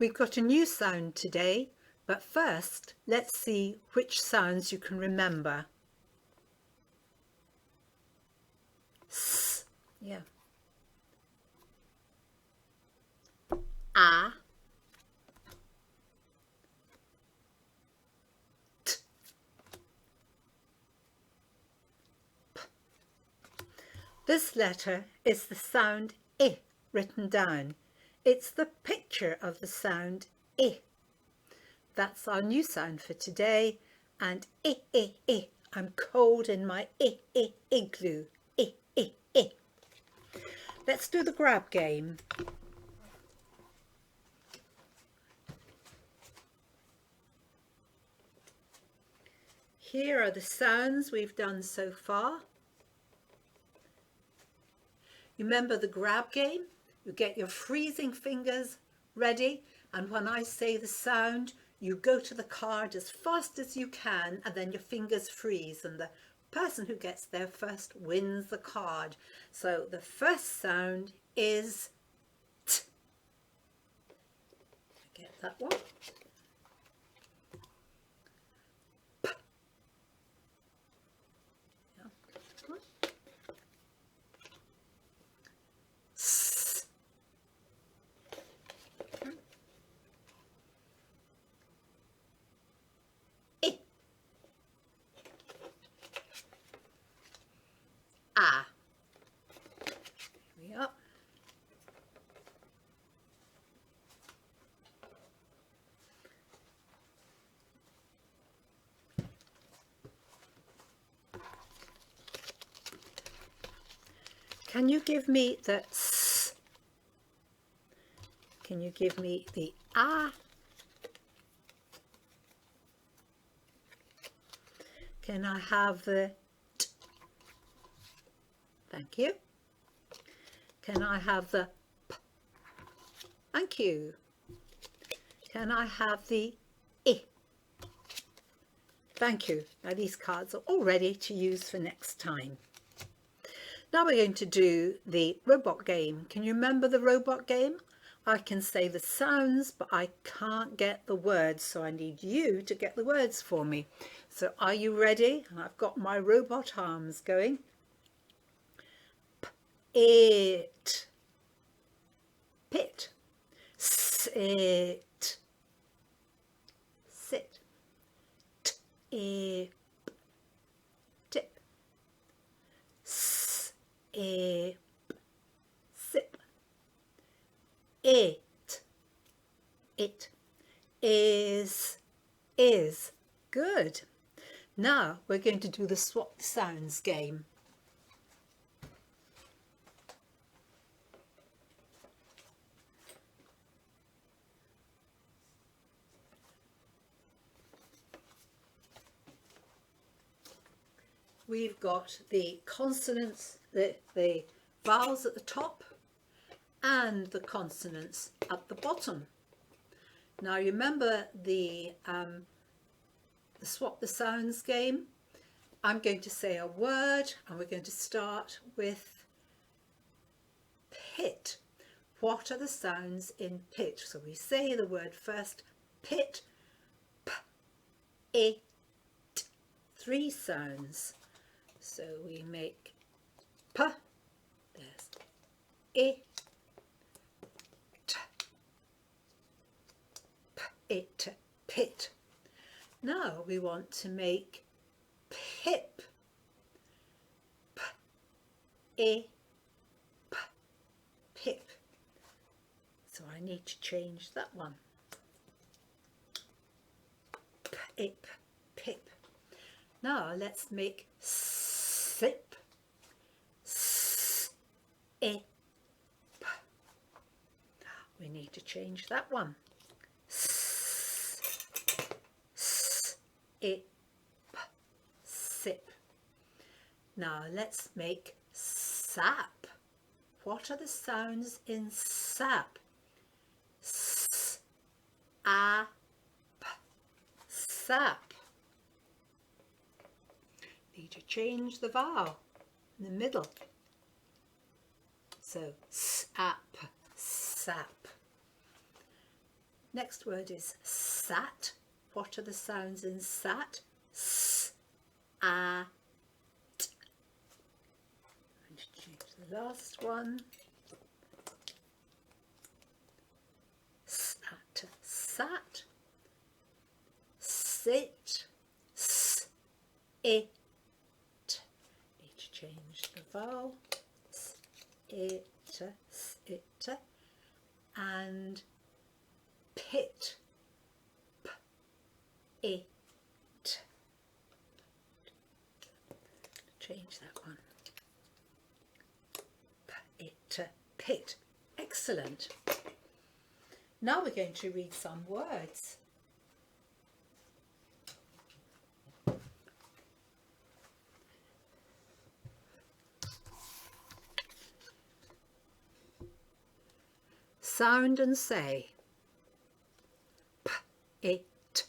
We've got a new sound today, but first let's see which sounds you can remember. S, yeah. A, t, p. This letter is the sound I written down. It's the picture of the sound I. That's our new sound for today. And I. I'm cold in my igloo. I. Let's do the grab game. Here are the sounds we've done so far. You remember the grab game? You get your freezing fingers ready, and when I say the sound, you go to the card as fast as you can, and then your fingers freeze, and the person who gets there first wins the card. So the first sound is T. Get that one. P. Yeah. S. I. Ah. Here we are. Can you give me the S? Can you give me the Ah? Can I have the T? Thank you. Can I have the P? Thank you. Can I have the I? Thank you. Now these cards are all ready to use for next time. Now we're going to do the robot game. Can you remember the robot game? I can say the sounds, but I can't get the words, so I need you to get the words for me. So are you ready? I've got my robot arms going. It, pit, sit, sit, tip, tip, sip, sip, it is. Good. Now we're going to do the swap the sounds game. We've got the consonants, the vowels at the top and the consonants at the bottom. Now remember the swap the sounds game. I'm going to say a word and we're going to start with pit. What are the sounds in pit? So we say the word first, pit, p, it, 3 sounds. So we make p, there's I, t, p, it, pit. Now we want to make pip, p, I, p, pip. So I need to change that one. Pip, pip. Now let's make sip, sip. We need to change that one. Sip, sip. Now let's make sap. What are the sounds in sap? S, a, p, sap. Need to change the vowel in the middle. So sap, sap. Next word is sat. What are the sounds in sat? S, a, t. I'm going to choose the last one. Sat, sat. Sit, s, it. Need to change the vowel. S, it, and pit, p, it. Change that one. P, it, pit. Excellent. Now we're going to read some words. Sound and say. P, it,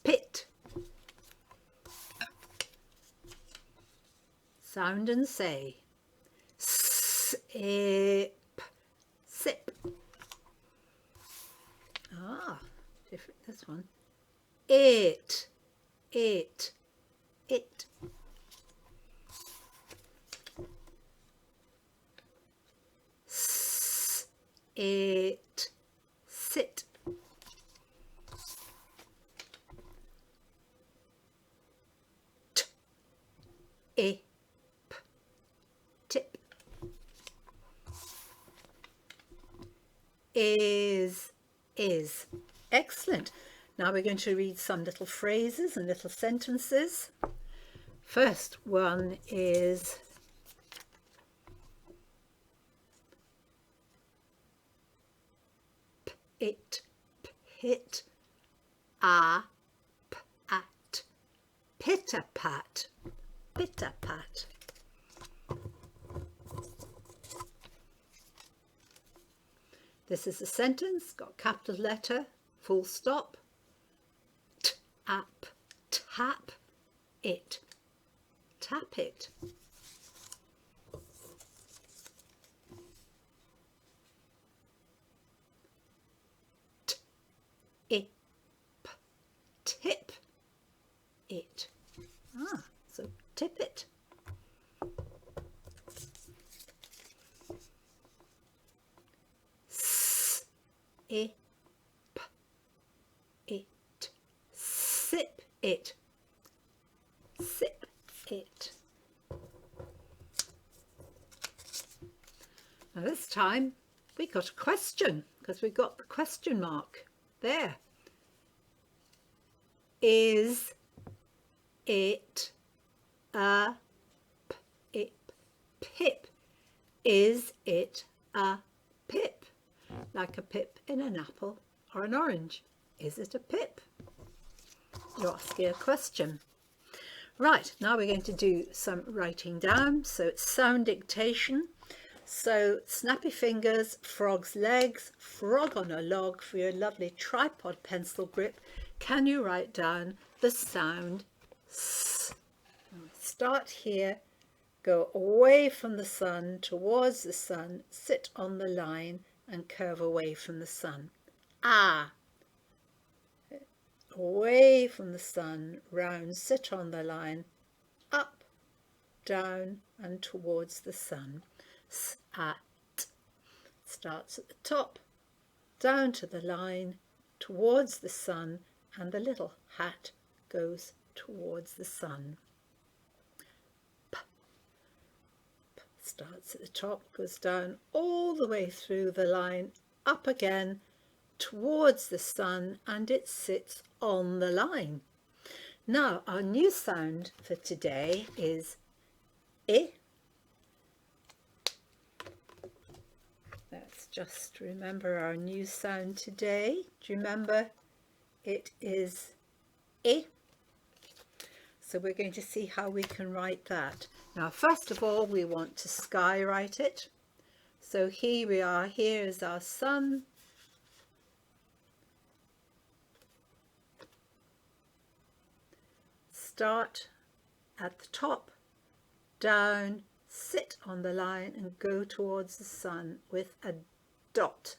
pit. Sound and say. Sip, sip. Ah, different this one. It, it. It, sit. T, ip, tip. Is. Excellent. Now we're going to read some little phrases and little sentences. First one is it, pit, a, pat, pitter-pat, pitter-pat. This is a sentence, got capital letter, full stop, tap, tap it, tap it. Ip, tip it. Ah, so tip it. Ip, it, sip it, sip it. Now this time we got a question because we got the question mark there. Is it a pip? Is it a pip? Like a pip in an apple or an orange. Is it a pip? You're asking a question. Right, now we're going to do some writing down. So it's sound dictation. So snappy fingers, frog's legs, frog on a log for your lovely tripod pencil grip. Can you write down the sound S? Start here, go away from the sun, towards the sun, sit on the line and curve away from the sun. Ah. Away from the sun, round, sit on the line, up, down and towards the sun. Sat. Starts at the top, down to the line, towards the sun, and the little hat goes towards the sun. P. P. Starts at the top, goes down all the way through the line, up again, towards the sun, and it sits on the line. Now our new sound for today is I. Let's just remember our new sound today. Do you remember? It is I. So we're going to see how we can write that. Now first of all we want to skywrite it. So here we are, here is our sun. Start at the top, down, sit on the line and go towards the sun with a dot.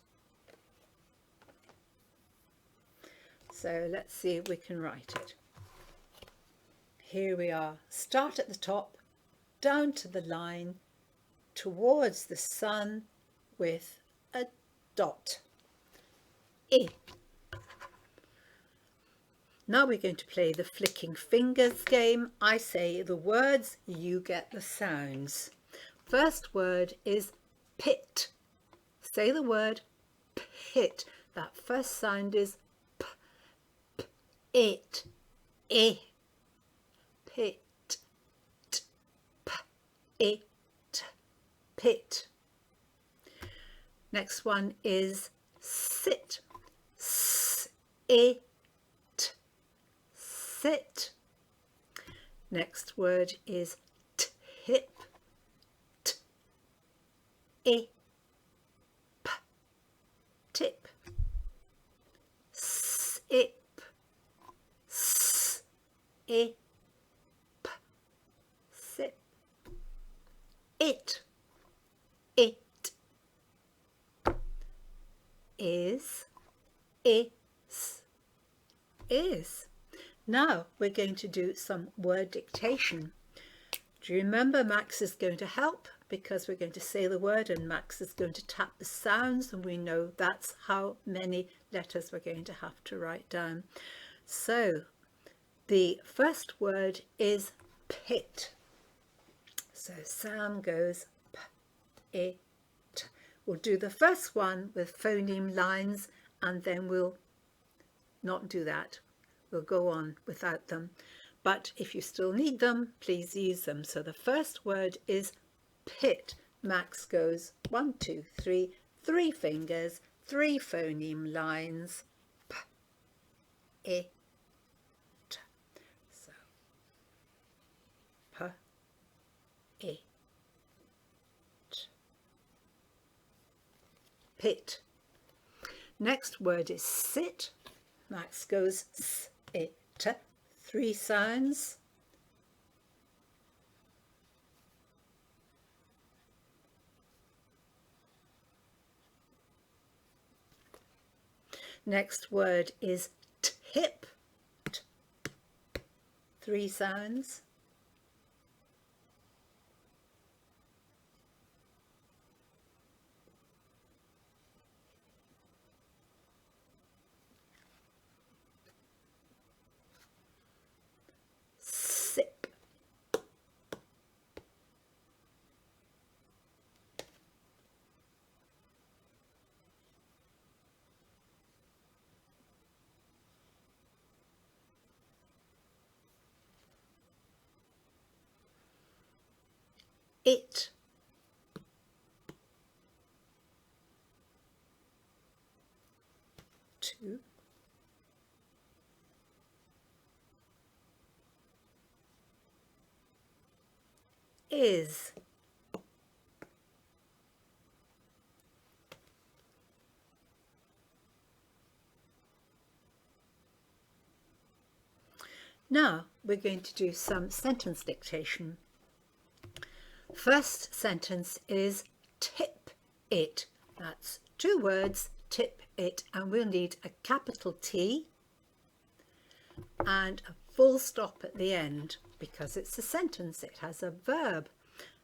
So let's see if we can write it. Here we are. Start at the top, down to the line, towards the sun with a dot. I. Now we're going to play the flicking fingers game. I say the words, you get the sounds. First word is pit. Say the word pit. That first sound is p, p, it, I, pit, t, p, it, pit. Next one is sit. S, it, sit. Next word is tip. T, I, p, tip. Sip. S, I, p, sip. It. It. Is. Is. Now we're going to do some word dictation. Do you remember Max is going to help because we're going to say the word and Max is going to tap the sounds, and we know that's how many letters we're going to have to write down. So the first word is pit. So Sam goes p, I, t. We'll do the first one with phoneme lines and then we'll not do that. We'll go on without them, but if you still need them, please use them. So the first word is pit. Max goes 1, 2, 3, 3 fingers, 3 phoneme lines. P, I, t. So p, I, t. Pit. Next word is sit. Max goes s, I, t. 3 sounds. Next word is tip. T, 3 sounds. Sip. It. Two. Is. Now we're going to do some sentence dictation. First sentence is tip it. That's 2 words, tip it, and we'll need a capital T and a full stop at the end because it's a sentence. It has a verb,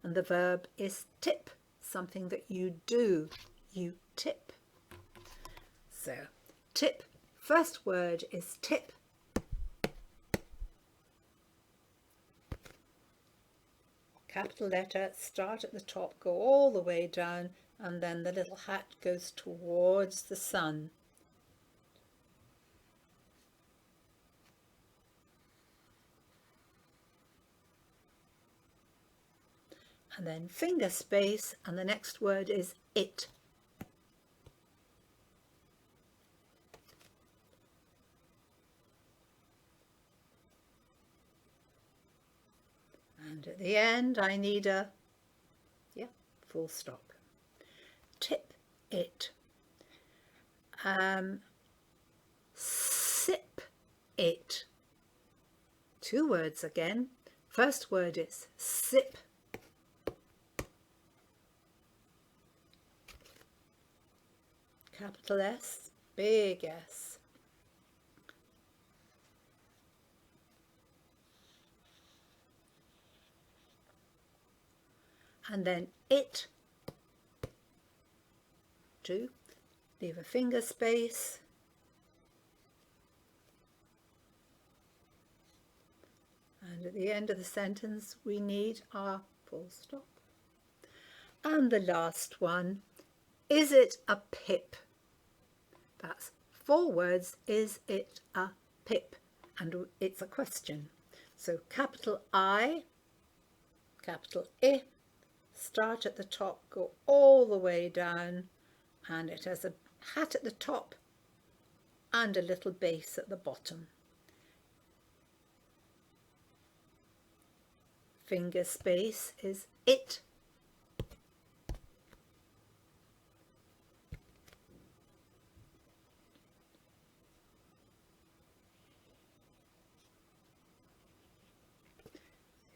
and the verb is tip, something that you do. You tip. So tip, first word is tip. Capital letter, start at the top, go all the way down, and then the little hat goes towards the sun. And then finger space, and the next word is it. And at the end I need a full stop. Tip it. Sip it. 2 words again. First word is sip. Capital S, big S. and then it. 2. Leave a finger space. And at the end of the sentence, we need our full stop. And the last one, is it a pip? That's 4 words, is it a pip? And it's a question. So capital I, capital I, start at the top, go all the way down, and it has a hat at the top and a little base at the bottom. Finger space is it.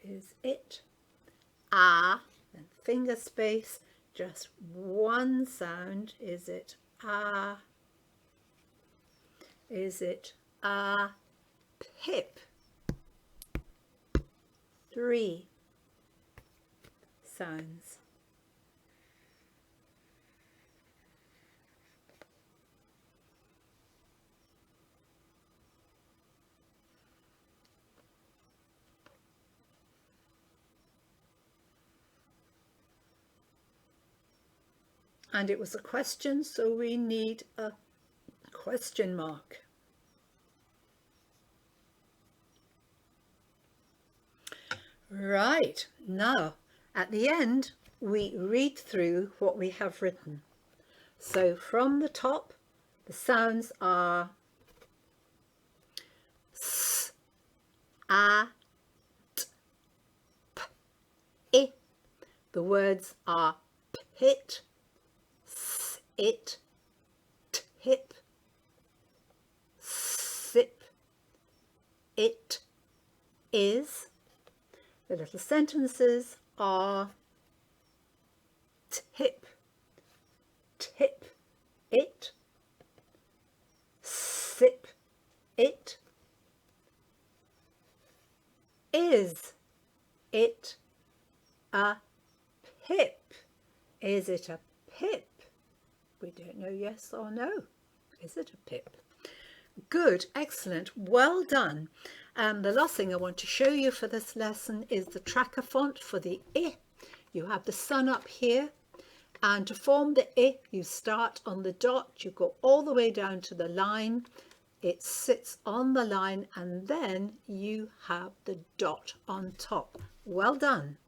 Is it. Ah, and finger space, just one sound. Is it ah? Is it a pip? 3 sounds. And it was a question, so we need a question mark. Right, now at the end we read through what we have written. So from the top, the sounds are s, a, t, p, I. The words are pit, it, tip, sip, it, is. The little sentences are tip, tip, it, sip, it, is it a pip? Is it a pip? We don't know yes or no. Is it a pip? Good, excellent, well done. The last thing I want to show you for this lesson is the tracker font for the I. You have the sun up here, and to form the I, you start on the dot, you go all the way down to the line, it sits on the line, and then you have the dot on top. Well done.